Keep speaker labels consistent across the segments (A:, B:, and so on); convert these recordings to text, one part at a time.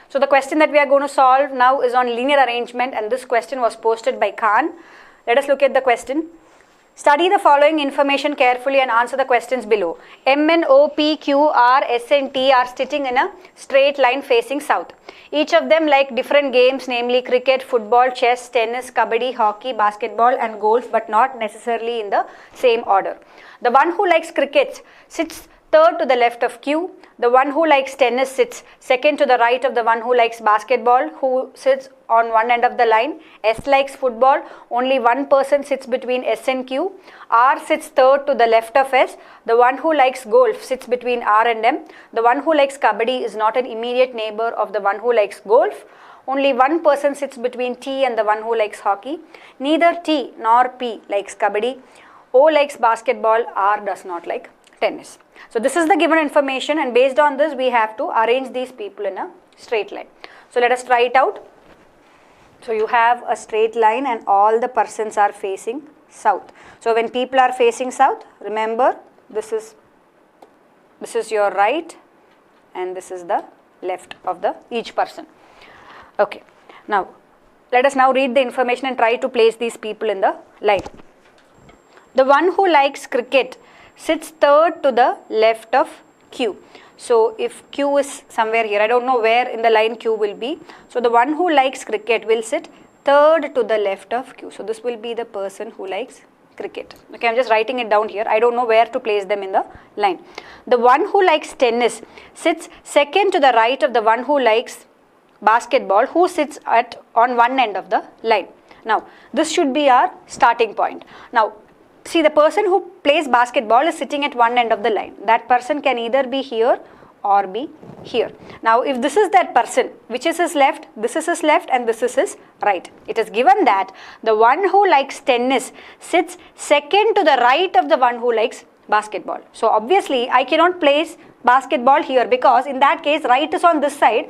A: So the question that we are going to solve now is on linear arrangement, and this question was posted by Khan. Let us look at the question. Study the following information carefully and answer the questions below. M, N, O, P, Q, R, S and T are sitting in a straight line facing south. Each of them like different games, namely cricket, football, chess, tennis, kabaddi, hockey, basketball and golf, but not necessarily in the same order. The one who likes cricket sits third to the left of Q. The one who likes tennis sits second to the right of the one who likes basketball, who sits on one end of the line. S likes football. Only one person sits between S and Q. R sits third to the left of S. The one who likes golf sits between R and M. The one who likes kabaddi is not an immediate neighbor of the one who likes golf. Only one person sits between T and the one who likes hockey. Neither T nor P likes kabaddi. O likes basketball. R does not like tennis. So this is the given information, and based on this we have to arrange these people in a straight line. So let us try it out. So you have a straight line and all the persons are facing south. So when people are facing south, remember this is your right and this is the left of each person. Okay. Now let us now read the information and try to place these people in the line. The one who likes cricket sits third to the left of Q. So if Q is somewhere here, I don't know where in the line Q will be. So the one who likes cricket will sit third to the left of Q. So this will be the person who likes cricket. Okay, I'm just writing it down here. I don't know where to place them in the line. The one who likes tennis sits second to the right of the one who likes basketball, who sits on one end of the line. Now this should be our starting point. Now see, the person who plays basketball is sitting at one end of the line. That person can either be here or be here. Now if this is that person, which is his left, this is his left and this is his right. It is given that the one who likes tennis sits second to the right of the one who likes basketball. So obviously I cannot place basketball here, because in that case right is on this side.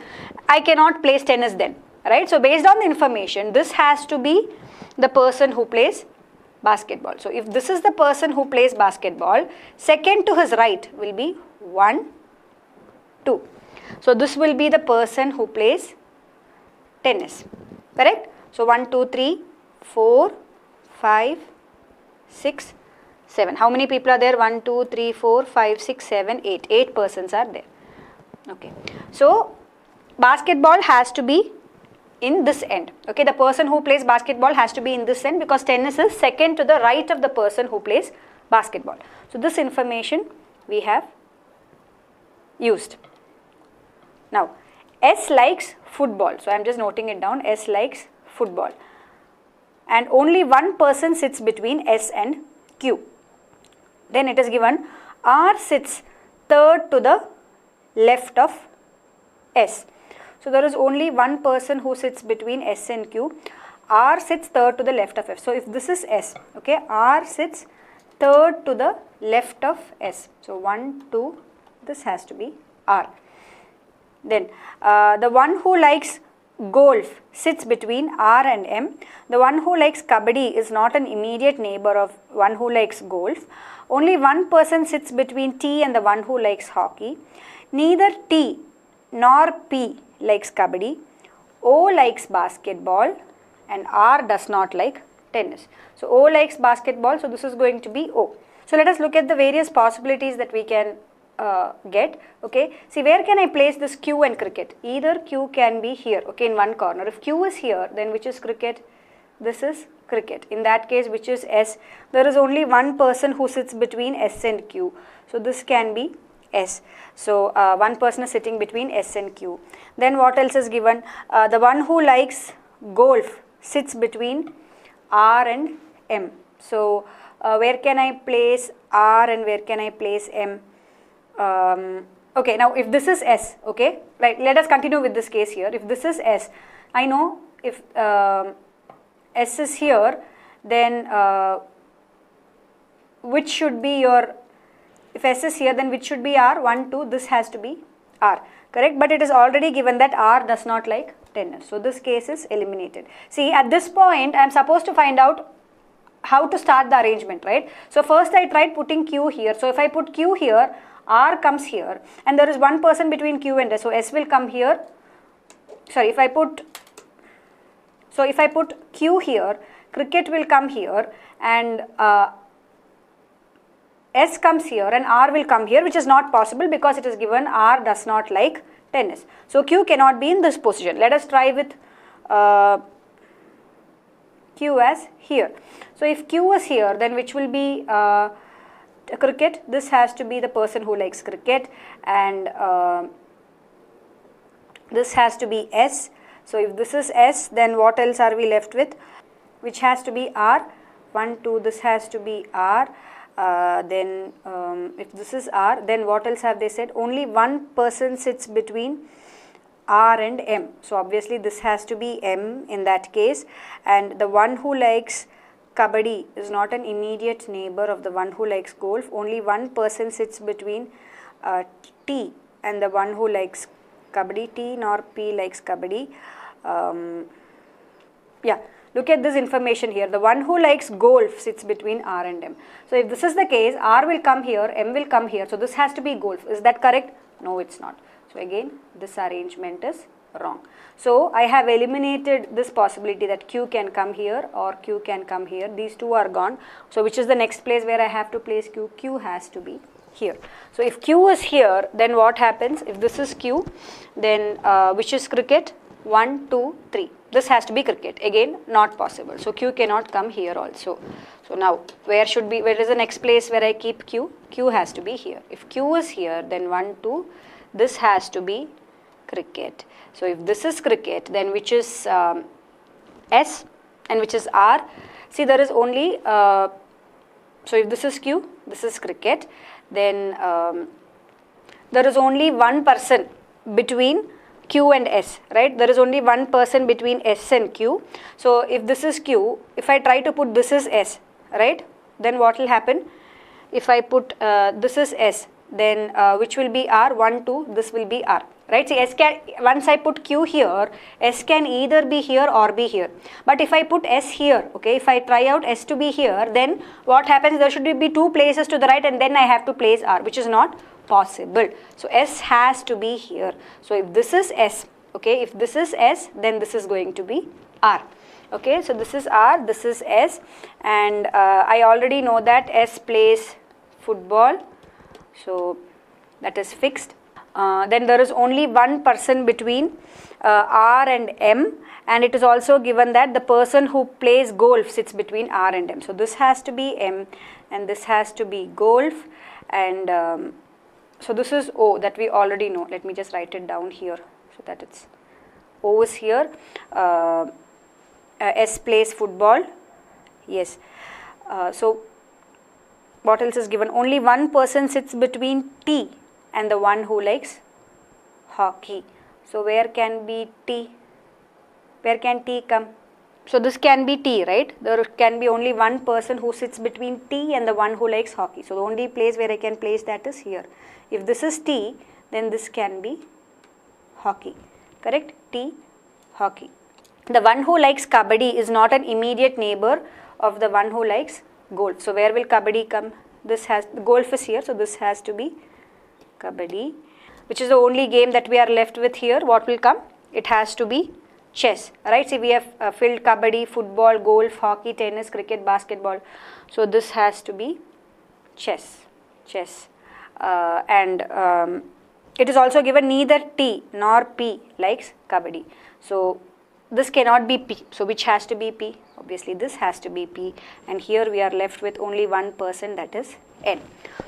A: I cannot place tennis then, right? So based on the information, this has to be the person who plays basketball. So if this is the person who plays basketball, second to his right will be 1, 2. So this will be the person who plays tennis, correct? So 1, 2, 3, 4, 5, 6, 7. How many people are there? 1, 2, 3, 4, 5, 6, 7, 8. 8 persons are there. Okay. So basketball has to be in this end. Okay, the person who plays basketball has to be in this end, because tennis is second to the right of the person who plays basketball. So this information we have used. Now S likes football. So I am just noting it down. S likes football. And only one person sits between S and Q. Then it is given R sits third to the left of S. So there is only one person who sits between S and Q. R sits third to the left of F. So if this is S, okay, R sits third to the left of S. So 1, 2, this has to be R. Then the one who likes golf sits between R and M. The one who likes kabaddi is not an immediate neighbor of one who likes golf. Only one person sits between T and the one who likes hockey. Neither T nor P likes kabaddi. O likes basketball and R does not like tennis. So O likes basketball, so this is going to be O. So let us look at the various possibilities that we can get. Okay, see, where can I place this Q and cricket? Either Q can be here, okay, in one corner. If Q is here, then which is cricket? This is cricket. In that case, which is S? There is only one person who sits between S and Q. So this can be S. So one person is sitting between S and Q. Then what else is given? The one who likes golf sits between R and M. So where can I place R and where can I place M? Okay, now if this is S, okay, right, let us continue with this case here. If this is S, I know if S is here, then which should be your, if S is here, then which should be R? 1, 2, this has to be R, correct? But it is already given that R does not like tennis. So this case is eliminated. See, at this point, I am supposed to find out how to start the arrangement, right? So first I tried putting Q here. So if I put Q here, R comes here, and there is one person between Q and S. So S will come here, sorry, if I put Q here, cricket will come here, and S comes here and R will come here, which is not possible because it is given R does not like tennis. So Q cannot be in this position. Let us try with Q as here. So if Q is here, then which will be cricket? This has to be the person who likes cricket, and this has to be S. So if this is S, then what else are we left with? Which has to be R. 1, 2, this has to be R. Then if this is R, then what else have they said? Only one person sits between R and M. So obviously this has to be M in that case, and the one who likes Kabaddi is not an immediate neighbor of the one who likes golf. Only one person sits between T and the one who likes Kabaddi. T nor P likes Kabaddi. Yeah. Look at this information here. The one who likes golf sits between R and M. So if this is the case, R will come here, M will come here. So this has to be golf. Is that correct? No, it's not. So again, this arrangement is wrong. So I have eliminated this possibility that Q can come here or Q can come here. These two are gone. So which is the next place where I have to place Q? Q has to be here. So if Q is here, then what happens? If this is Q, then which is cricket? 1, 2, 3. This has to be cricket. Again, not possible. So Q cannot come here also. So now, where is the next place where I keep Q? Q has to be here. If Q is here, then 1, 2, this has to be cricket. So if this is cricket, then which is S and which is R? See, there is only, so if this is Q, this is cricket, then there is only one person between Q and S, right? There is only one person between S and Q. So if this is Q, if I try to put this is S, right? Then what will happen? If I put this is S, then which will be R? 1, 2, this will be R, right? See, S can, once I put Q here, S can either be here or be here. But if I put S here, okay, if I try out S to be here, then what happens? There should be two places to the right, and then I have to place R, which is not possible. So S has to be here. So if this is S, okay, if this is S, then this is going to be R. Okay, so this is R, this is S, and I already know that S plays football, so that is fixed. Then there is only one person between R and M, and it is also given that the person who plays golf sits between R and M. So this has to be M and this has to be golf, and so this is O that we already know. Let me just write it down here so that it's O is here. S plays football. Yes. So what else is given? Only one person sits between T and the one who likes hockey. So where can be T? Where can T come? So this can be T, right? There can be only one person who sits between T and the one who likes hockey. So the only place where I can place that is here. If this is T, then this can be hockey. Correct? T, hockey. The one who likes Kabaddi is not an immediate neighbor of the one who likes golf. So where will Kabaddi come? This has, golf is here, so this has to be Kabaddi, which is the only game that we are left with here. What will come? It has to be chess, right? See, we have filled Kabaddi, football, golf, hockey, tennis, cricket, basketball. So this has to be chess. It is also given neither T nor P likes Kabaddi. So this cannot be P. So which has to be P? Obviously this has to be P, and here we are left with only one person, that is N.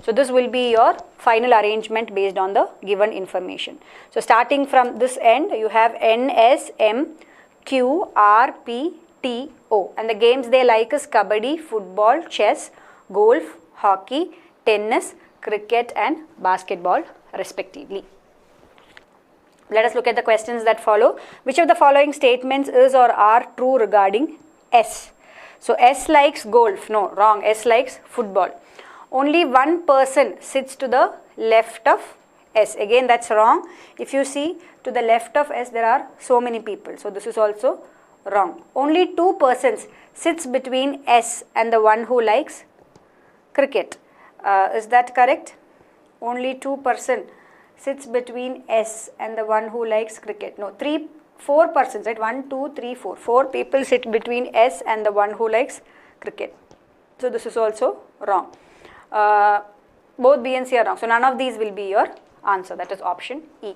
A: So this will be your final arrangement based on the given information. So starting from this end, you have N, S, M, Q, R, P, T, O, and the games they like is Kabaddi, football, chess, golf, hockey, tennis, cricket and basketball respectively. Let us look at the questions that follow. Which of the following statements is or are true regarding S? So S likes golf. No, wrong. S likes football. Only one person sits to the left of S. Again, that's wrong. If you see to the left of S, there are so many people. So this is also wrong. Only two persons sits between S and the one who likes cricket. Is that correct? Only two person sits between S and the one who likes cricket. No, 4 persons, right? 1, 2, 3, 4. 4 people sit between S and the one who likes cricket. So this is also wrong. Both B and C are wrong. So none of these will be your answer. That is option E.